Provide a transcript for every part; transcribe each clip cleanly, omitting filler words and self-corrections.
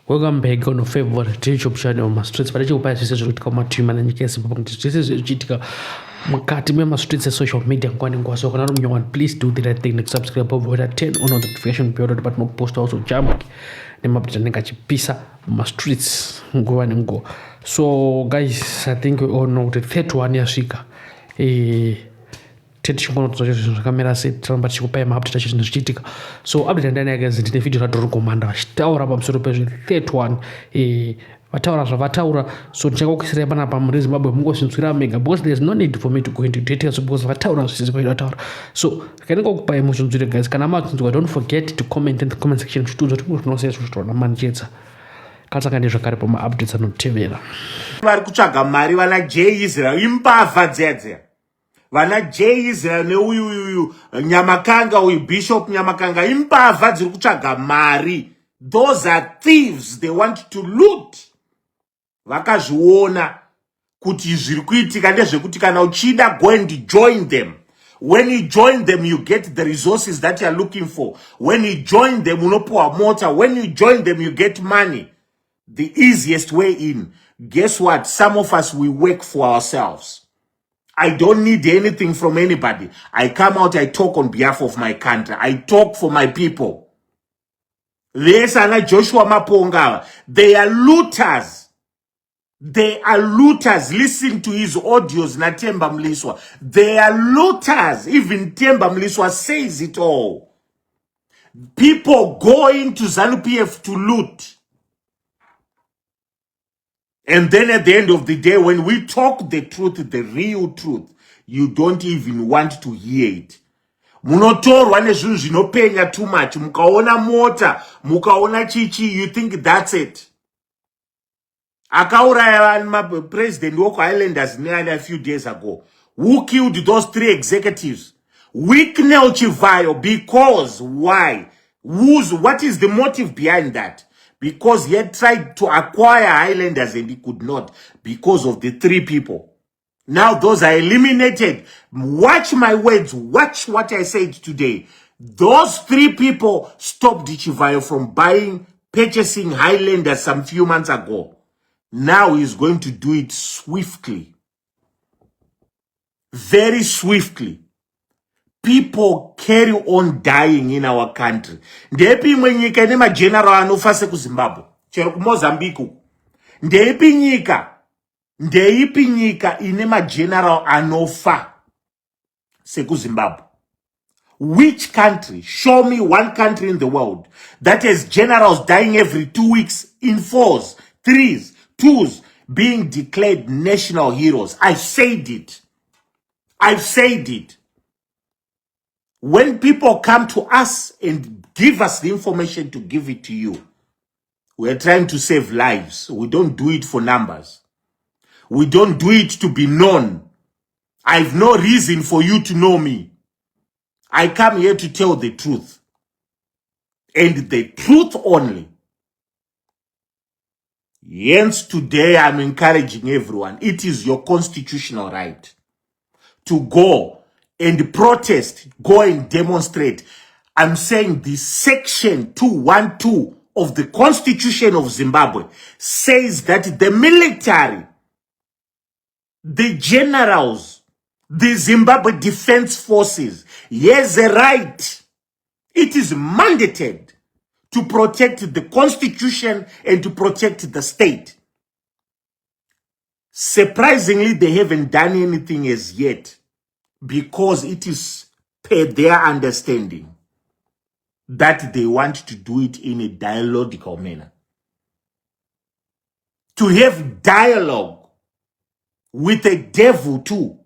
Welcome back on favorite YouTube channel streets but chikupa sisi zvichiitika mumatima nenyika yeZimbabwe kuti zvese zvichiitika mukati memastreets esocial media ngwani nguva. So kana uri one, please do the right thing and subscribe over 10 on notification period but no post also jump nemapita anenge achipisa mumastreets nguva nenguva. So guys, I think we all know kuti 31 yasvika tichingona kuti zvinhu zvakamira sei tiramba tichikupai maupdate achizvinhu zvichiitika. So update ndani guys ndine video ratori komanda vachitaura pamusoro pezve 31 vataura zvavataura. So ndichakukisirai panapa muri Zimbabwe mungozvinzwira mega because there is no need for me to go into details because vataura zvisizi vataura. So kanenge kupai muzvinzwire guys, kana makunzwa don't forget to comment in the comment section zvitudzo tingu zvinosei zvitaura manichedza katsakane zvakare pamaupdates anotevera. Vari kutsvaga mari vana J Israel imbavha dzedze. Vana J Israel neuyu Nyamakanga uyu Bishop Nyamakanga imbavha dziri kutsvaga mari. Those are thieves, they want to loot. Vakazviona kuti zviri kuitika ndezvekuti kana uchida go and join them. When you join them, you get the resources that you are looking for. When you join them, unopuwa mota. When you join them, you get money. The easiest way in. Guess what? Some of us, we work for ourselves. I don't need anything from anybody. I come out, I talk on behalf of my country. I talk for my people. Yes, and Joshua Maponga, they are looters. They are looters. Listen to his audios, na Temba Mliswa. They are looters. Even Temba Mliswa says it all. People go into ZANU-PF to loot. And then at the end of the day, when we talk the truth, the real truth, you don't even want to hear it. Munotorwa nezvinhu zvinopenya too much. Mukaona mota, mukaona chichi, you think that's it. Akauraya president woko Islanders a few days ago. Who killed those 3 executives? Wicknell Chivayo. Because why? What is the motive behind that? Because he had tried to acquire Highlanders and he could not because of the 3 people. Now those are eliminated. Watch my words. Watch what I said today. Those 3 people stopped Chivayo from purchasing Highlanders some few months ago. Now he's going to do it swiftly. Very swiftly. People carry on dying in our country. Ndepi mwenyika nema general anofa seku Zimbabwe. Chero ku Mozambique. Ndepi nyika inema general anofa seku Zimbabwe. Which country? Show me one country in the world that has generals dying every 2 weeks in 4s, 3s, 2s, being declared national heroes. I've said it. I've said it. When people come to us and give us the information to give it to you, we're trying to save lives. We don't do it for numbers. We don't do it to be known. I've no reason for you to know me. I come here to tell the truth. And the truth only. Hence today I'm encouraging everyone. It is your constitutional right to go and protest, go and demonstrate. I'm saying the section 212 of the Constitution of Zimbabwe says that the military, the generals, the Zimbabwe Defense Forces, has a right. It is mandated to protect the Constitution and to protect the state. Surprisingly, they haven't done anything as yet. Because it is per their understanding that they want to do it in a dialogical manner. To have dialogue with the devil too.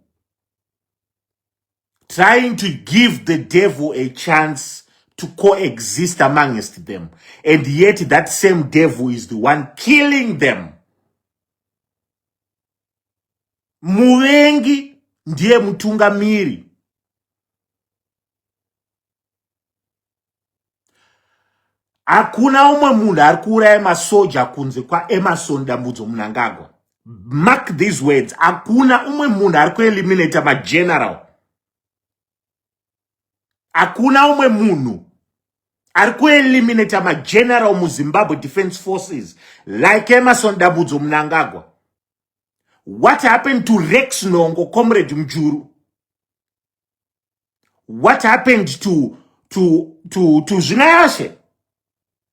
Trying to give the devil a chance to coexist amongst them. And yet that same devil is the one killing them. Muvengi ndiye mutungamiri. Hakuna umwe munhu ari kuuraya masoja kunze kwa Emerson Dambudzo Mnangagwa. Mark these words. Hakuna umwe munhu ari kueliminate mageneral. Hakuna umwe munhu Ari kueliminate general mu Zimbabwe Defense Forces like Emerson Dambudzo Mnangagwa. What happened to Rex Nongo, Comrade Mjuru? What happened to Zinayashe?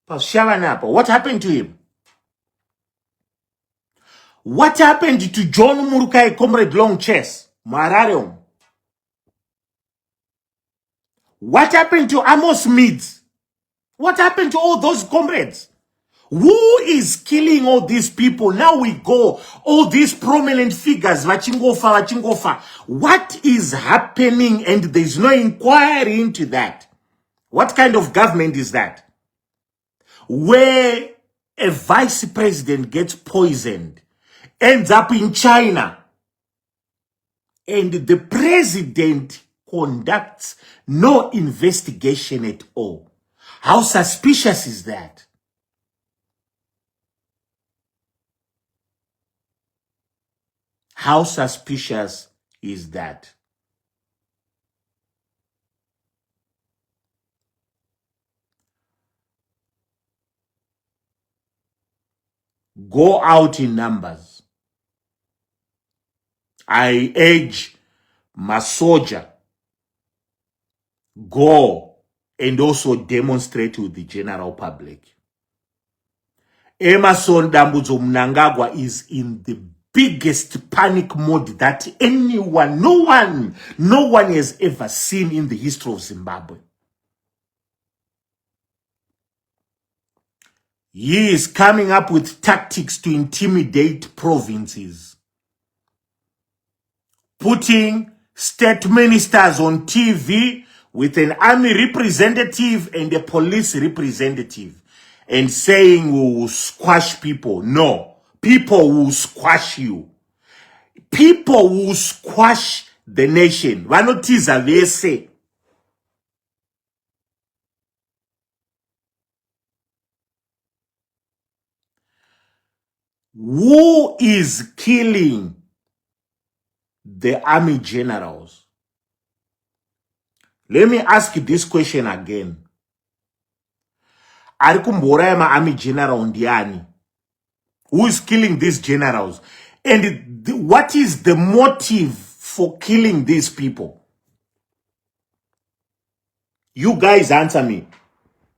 What happened to him? What happened to John Murukai, Comrade Long Chess, Mararion? What happened to Amos Meads? What happened to all those comrades? Who is killing all these people? Now we go, all these prominent figures, Vachingofa. What is happening? And there's no inquiry into that. What kind of government is that? Where a vice president gets poisoned, ends up in China, and the president conducts no investigation at all. How suspicious is that? How suspicious is that? Go out in numbers. I urge my soldier, go and also demonstrate with the general public. Emerson Dambudzo Mnangagwa is in the biggest panic mode that anyone, no one has ever seen in the history of Zimbabwe. He is coming up with tactics to intimidate provinces, putting state ministers on TV with an army representative and a police representative and saying we will squash people. No, people will squash you. People will squash the nation. Vanotiza vese. Who is killing the army generals? Let me ask you this question again. Arikumboraya army general ndiani? Who is killing these generals? And what is the motive for killing these people? You guys answer me.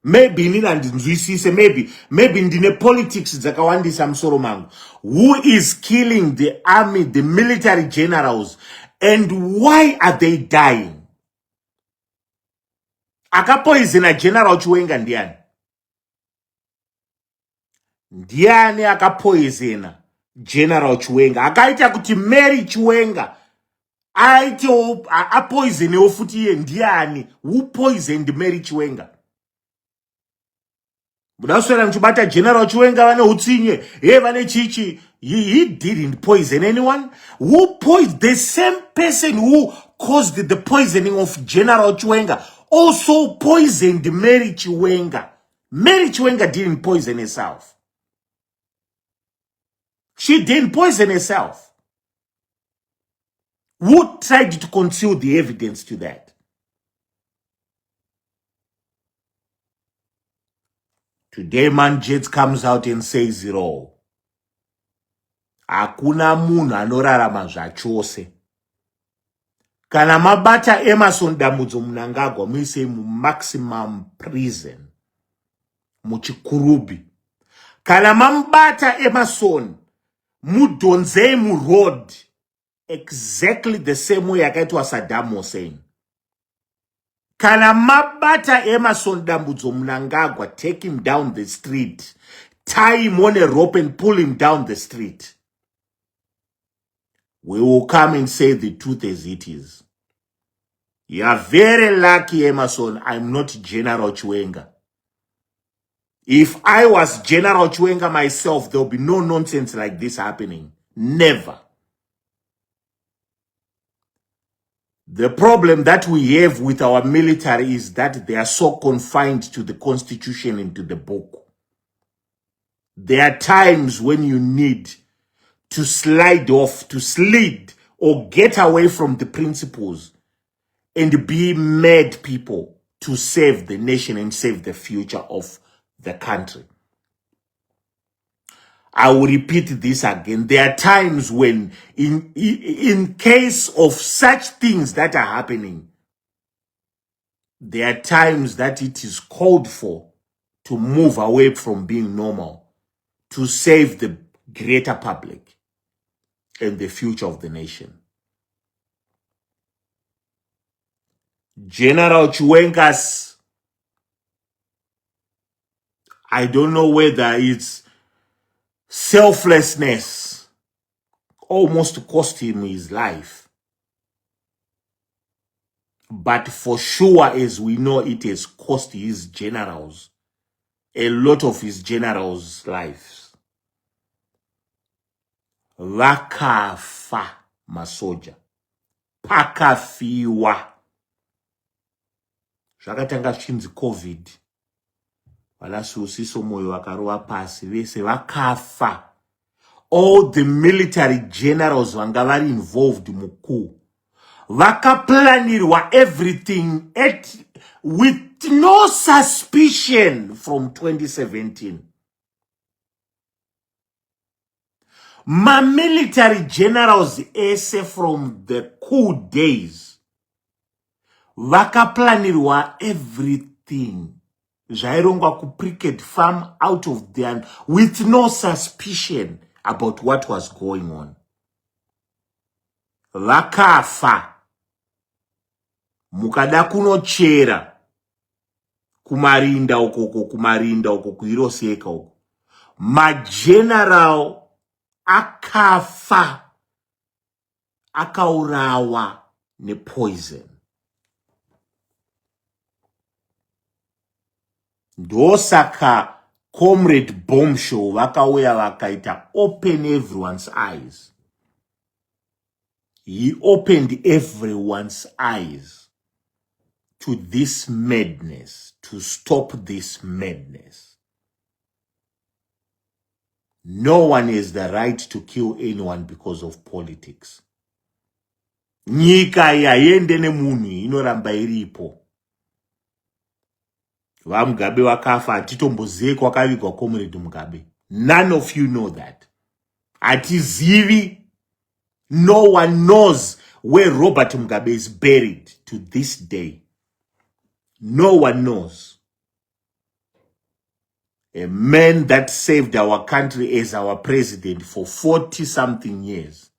Maybe nina ndinzwisise, maybe ndine politics dzakawandisa musoro mangu. Who is killing the army, the military generals, and why are they dying? Akapoizena General Chiwenga ndiani? Ndiani akapoizena General Chiwenga? Akaita kuti Mary Chiwenga aite apoizene ofuti ye ndiani? Who poisoned Mary Chiwenga? Budaswera mchibata General Chiwenga vane utsinye, vane chichi. He didn't poison anyone. Who poisoned? The same person who caused the poisoning of General Chiwenga also poisoned Mary Chiwenga. Mary Chiwenga didn't poison herself. She didn't poison herself. Who tried to conceal the evidence to that? Today, Manjets comes out and says it all. Hakuna munhu anorarama zvachose. Kana mabata Emerson Dambudzo Mnangagwa muise mu maximum prison, muchikurubi. Kana mambata Emerson mudonzei mu road exactly the same way yakaitwa Saddam Hussein. Kana mabata Emerson Dambudzo Mnangagwa, take him down the street, tie him on a rope and pull him down the street. We will come and say the truth as it is. You are very lucky, Emerson, I'm not General Chiwenga. If I was General Chiwenga myself, there will be no nonsense like this happening. Never. The problem that we have with our military is that they are so confined to the constitution and to the book. There are times when you need to slide off, to slid, or get away from the principles and be mad people. to save the nation and save the future of the country. I will repeat this again. There are times when, in case of such things that are happening, there are times that it is called for to move away from being normal, to save the greater public and the future of the nation. General Chiwengas, I don't know whether it's selflessness almost cost him his life. But for sure, as we know, it has cost his generals, a lot of his generals' lives. Vakafa masoja. Pakafiwa. Zvakatanga chinzi COVID. Valasusiso moyo vakarova pasi vese vakafa. All the military generals vanga vari involved muku. Vakaplanirwa everything with no suspicion from 2017. My military generals ese from the coup days. Vakaplanirwa everything. Zvairongwa kupricket farm out of there with no suspicion about what was going on. Vakafa. Mukada kunochera. Kumarinda uko kuiroseka uko. Mageneral akafa. Akaurawa ne poison. Ndosaka Comrade Bombshow vakauya vakaita open everyone's eyes. He opened everyone's eyes to this madness, to stop this madness. No one has the right to kill anyone because of politics. Nyika yaende nemunhu inoramba iripo. Vamugabe wakafa atitombozive kwakavigwa Comrade Mugabe. None of you know that. Atizivi. No one knows where Robert Mugabe is buried to this day. No one knows. A man that saved our country as our president for 40-something years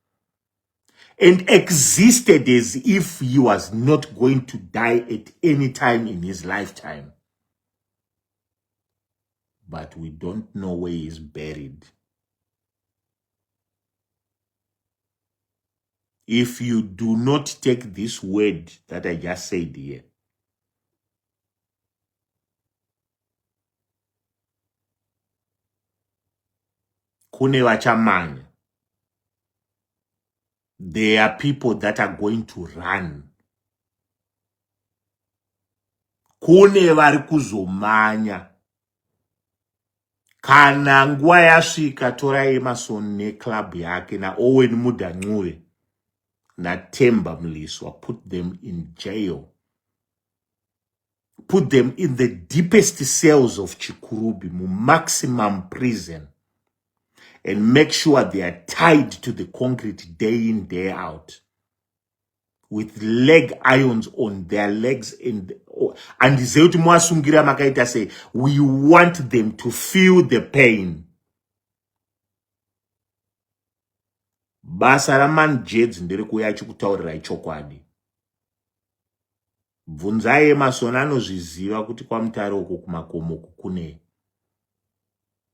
and existed as if he was not going to die at any time in his lifetime. But we don't know where he is buried. If you do not take this word that I just said here, kune vachamanya. There are people that are going to run. Kune vari kuzomanya. Kana nguva yasvika tora Emerson neclub yake na Owen Mudanguve na Themba Mliswa, put them in jail. Put them in the deepest cells of Chikurubi, maximum prison. And make sure they are tied to the concrete day in, day out. With leg irons on their legs. And Zeuti Mwasungira Makaita say, we want them to feel the pain. Basaraman Jeds nderekuya chikutaurira ichokwadi. Bvunzai Emerson anozviziva kuti kwamutare uko kumakomo kune.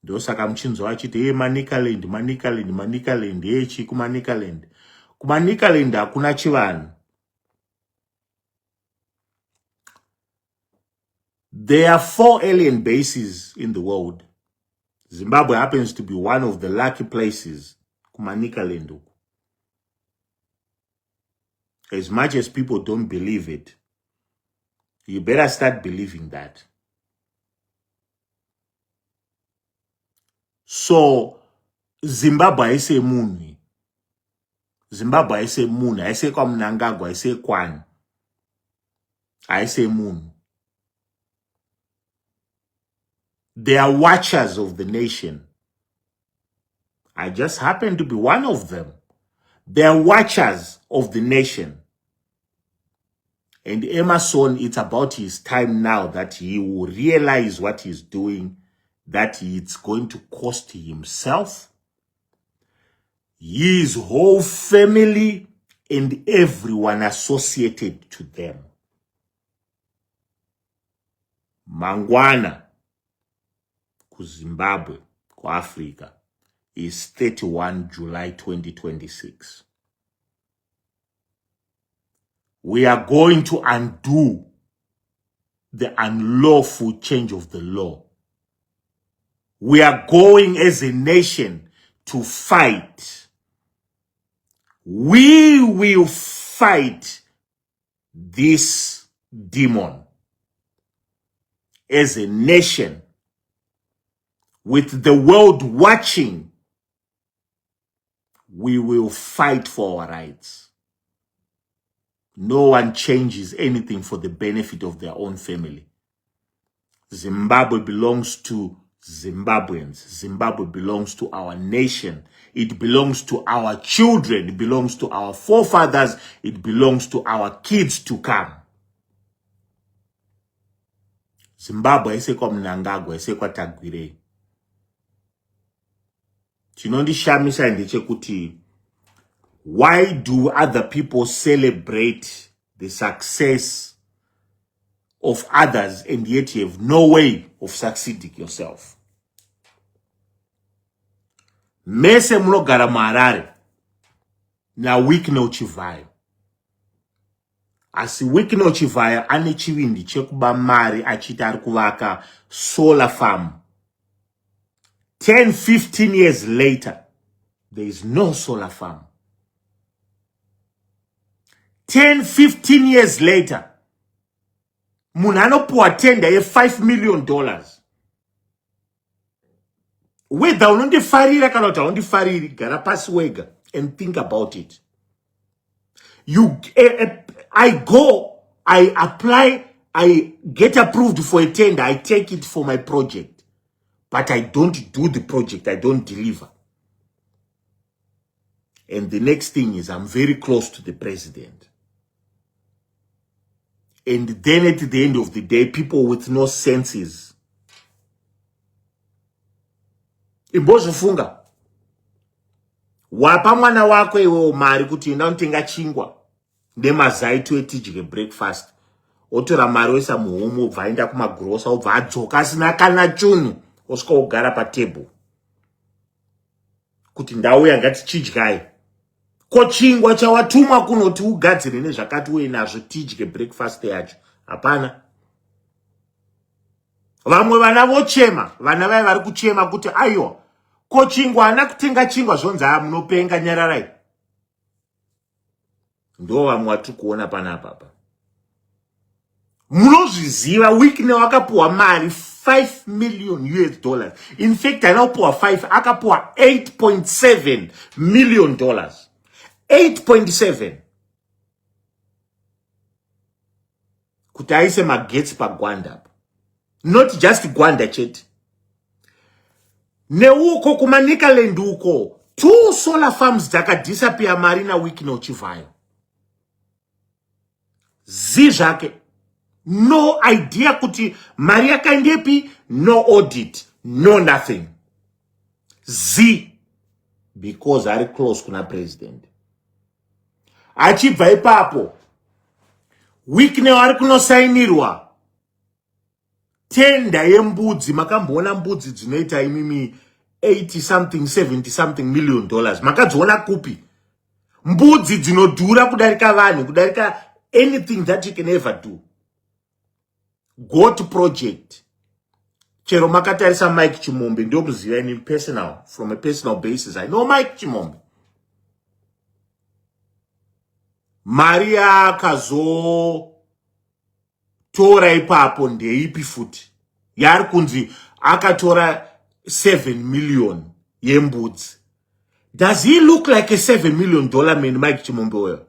Ndosaka muchinzwa achiti Manicaland, kuManicaland. KuManicaland hakuna chivanhu. There are 4 alien bases in the world. Zimbabwe happens to be one of the lucky places. KuManicaland. As much as people don't believe it, you better start believing that. So, Zimbabwe aise munhu. Zimbabwe aise munhu. Aise kwa Mnangagwa, aise kwani. Aise munhu. They are watchers of the nation. I just happen to be one of them. They are watchers of the nation. And Emerson, it's about his time now that he will realize what he's doing, that it's going to cost himself, his whole family, and everyone associated to them. Mangwana, ku Zimbabwe, ku Africa, is 31 July 2026. We are going to undo the unlawful change of the law. We are going as a nation to fight. We will fight this demon as a nation, with the world watching. We will fight for our rights. No one changes anything for the benefit of their own family. Zimbabwe belongs to Zimbabweans. Zimbabwe belongs to our nation. It belongs to our children. It belongs to our forefathers. It belongs to our kids to come. Zimbabwe isekwa Mnangagwa, isekwa Tagwirei. Chinondishamisa ndechekuti, why do other people celebrate the success of others and yet you have no way of succeeding yourself? Mese munogara muHarare na Wikne Uchivhayo. Asi Wikne Uchivhayo ane chivindi chekuba mari achiti ari kuvaka solar farm. 10-15 years later, there is no solar farm. 10-15 years later, munhu anopuwa tender ye$5 million. Whether unondifarira kana kuti haundifariri, gara pasi wega and think about it. I go, I apply, I get approved for a tender, I take it for my project. But I don't do the project, I don't deliver. And the next thing is I'm very close to the president. And then at the end of the day, people with no senses. Imbozofunga. Wapa mwana wako iwe mari kuti enda unotenga chingwa nemazai tidye breakfast. Otora mari wesa muhomwe obva aenda kumagrosa obva adzoka asina kana chunhu osvika ogara patable. Kuti ndauya ngatichidyai. Ko chingwa chawatumwa kunoti ugadzire nezvakati uye nazvo tidye breakfast yacho. Hapana. Vamwe vana vochema, vana vai vari kuchema kuti aiwa, ko chingwa ana kutenga chingwa zvonzi munopenga nyararai. Ndo vamwe watiri kuona panapa apa. Munozviziva Wikne wakapuwa mari $5 million. In fact, anopuwa 5, akapuwa $8.7 million. 8.7. Kuti aise magetsi paGwanda. Not just Gwanda chete. Neuko kumaNikaland uko, 2 solar farms dzakadisappear marina Wikne Uchivhayo. Zvake. No idea kuti mari yakaendepi, no audit, no nothing. Because ari close kuna president. Achibva ipapo, Wikne ari kunosainirwa tenda yembudzi. Makamboona mbudzi dzinoita imimi 80 something, 70 something million dollars. Makadziona kupi? Mbudzi dzinodhura kudarika vanhu, kudarika anything that you can ever do. Goat project. Chero makatarisa Mike Chimombe, ndio muziva in personal, from a personal basis. I know Mike Chimombe. Maria kazo tora ipapo ndeipi futi. Yari kunzi akatora 7 million yembudzi. Does he look like a $7 million man, Mike Chimombe?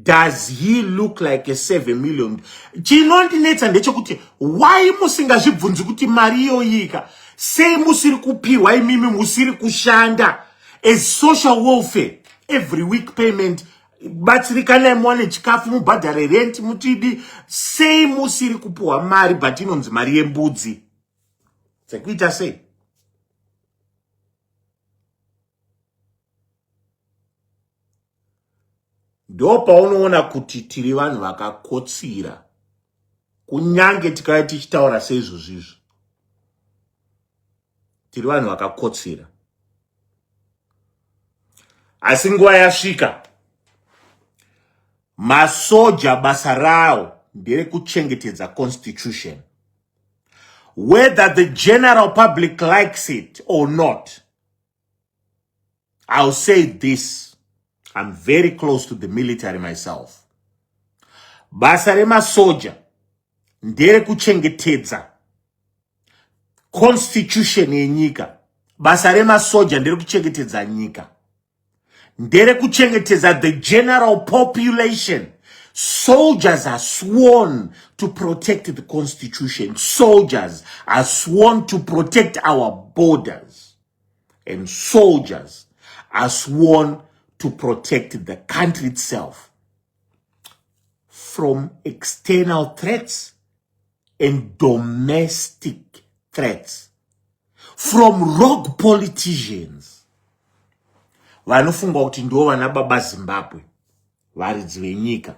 Does he look like a 7 million? Chinondinetsa ndechekuti why musingazvibvunzi kuti mari iyoyika sei musiri kupiwa imimi musiri kushanda as social welfare every week payment batsirikanai muwane chikafu mubhadhare rent mutidi sei musiri kupiwa mari but inonzi mari yembudzi dzekuita sei? Ndo paunoona kuti tiri vanhu vakakotsira kunyange tikauya tichitaura seizvozvizvo tiri vanhu vakakotsira. Asi nguva yasvika masoja basa ravo nderekuchengetedza constitution. Whether the general public likes it or not, I'll say this. I'm very close to the military myself. Basa remasoja nderekuchengetedza constitution yenyika. Basa remasoja nderekuchengetedza nyika. Nderekuchengetedza the general population. Soldiers are sworn to protect the constitution. Soldiers are sworn to protect our borders. And soldiers are sworn to protect the country itself from external threats and domestic threats, from rogue politicians. Vanofunga kuti ndo vana baba Zimbabwe, varidzi venyika.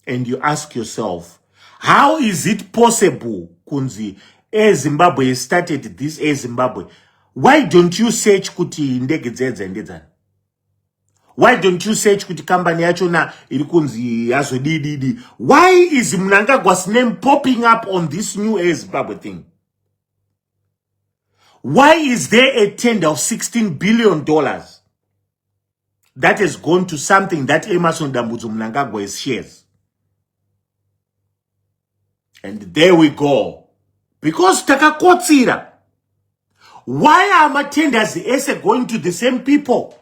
And you ask yourself, how is it possible kunzi Zimbabwe started this Zimbabwe? Why don't you search kuti ndege dzedza ndedzana? Why don't you search kuti company yacho na iri kunzi yazo dididi? Why is Mnangagwa's name popping up on this new Zimbabwe thing? Why is there a tender of $16 billion that has gone to something that Emmerson Dambudzo Mnangagwa shares? And there we go. Because takakotsira. Why are my tenders going to the same people?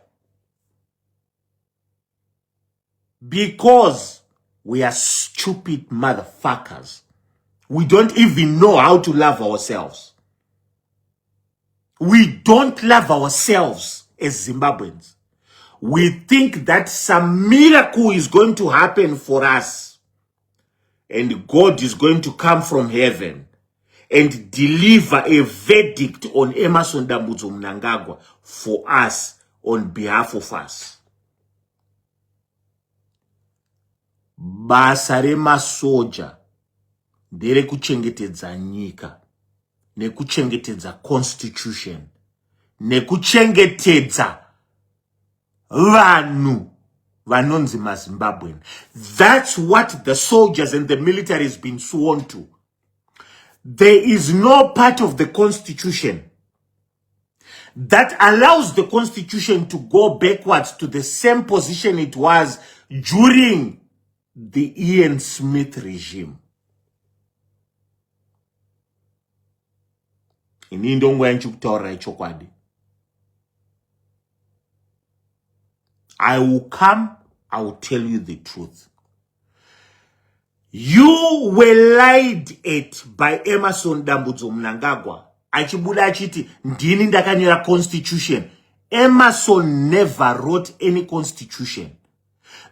Because we are stupid motherfuckers. We don't even know how to love ourselves. We don't love ourselves as Zimbabweans. We think that some miracle is going to happen for us. And God is going to come from heaven and deliver a verdict on Emmerson Dambudzo Mnangagwa for us, on behalf of us. Basa remasoja nderekuchengetedza nyika, nekuchengetedza constitution, nekuchengetedza vanhu vanonzi maZimbabwean. That's what the soldiers and the military has been sworn to. There is no part of the constitution that allows the constitution to go backwards to the same position it was during the Ian Smith regime. Ini ndongo yanchukutaura ichokwadi. I will come, I will tell you the truth. You were lied at by Emmerson Dambudzo Mnangagwa. Achibuda achiti ndini ndakanyora constitution. Emmerson never wrote any constitution.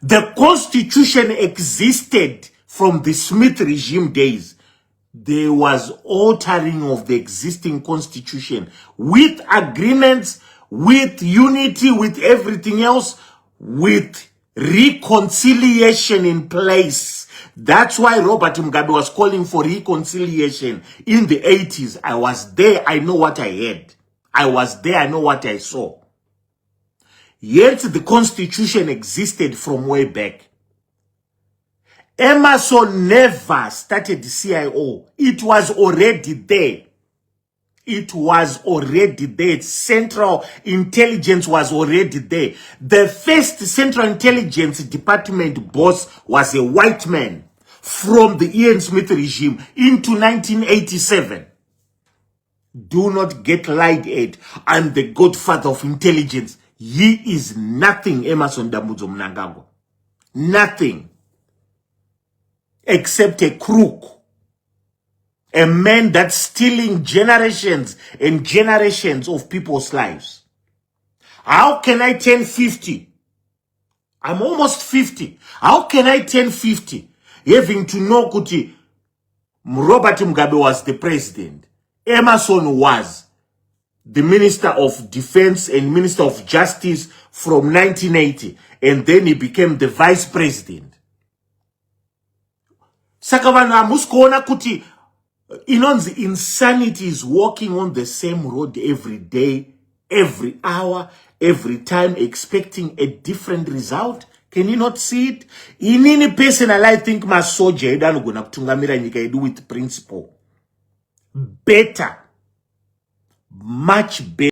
The constitution existed from the Smith regime days. There was altering of the existing constitution with agreements, with unity, with everything else, with reconciliation in place. That's why Robert Mugabe was calling for reconciliation in the 80s. I was there. I know what I heard. I was there. I know what I saw. Yet the constitution existed from way back. Emmerson never started the CIO. It was already there. It was already there. Central Intelligence was already there. The first Central Intelligence Department boss was a white man from the Ian Smith regime into 1987. Do not get lied at. I'm the godfather of intelligence. He is nothing, Emerson Dambudzo Mnangagwa. Nothing. Except a crook. A man that's stealing generations and generations of people's lives. How can I turn 50? I'm almost 50. How can I turn 50? Having to know Kuti Robert Mugabe was the president. Emerson was the Minister of Defense and Minister of Justice from 1980. And then he became the Vice President. Sakavana Muskona Kuti Inonzi insanity is walking on the same road every day, every hour, every time, expecting a different result. Can you not see it? In any personal, I think my soldier idano gonna kutungamira nyika yedu with principle. Better. Much better.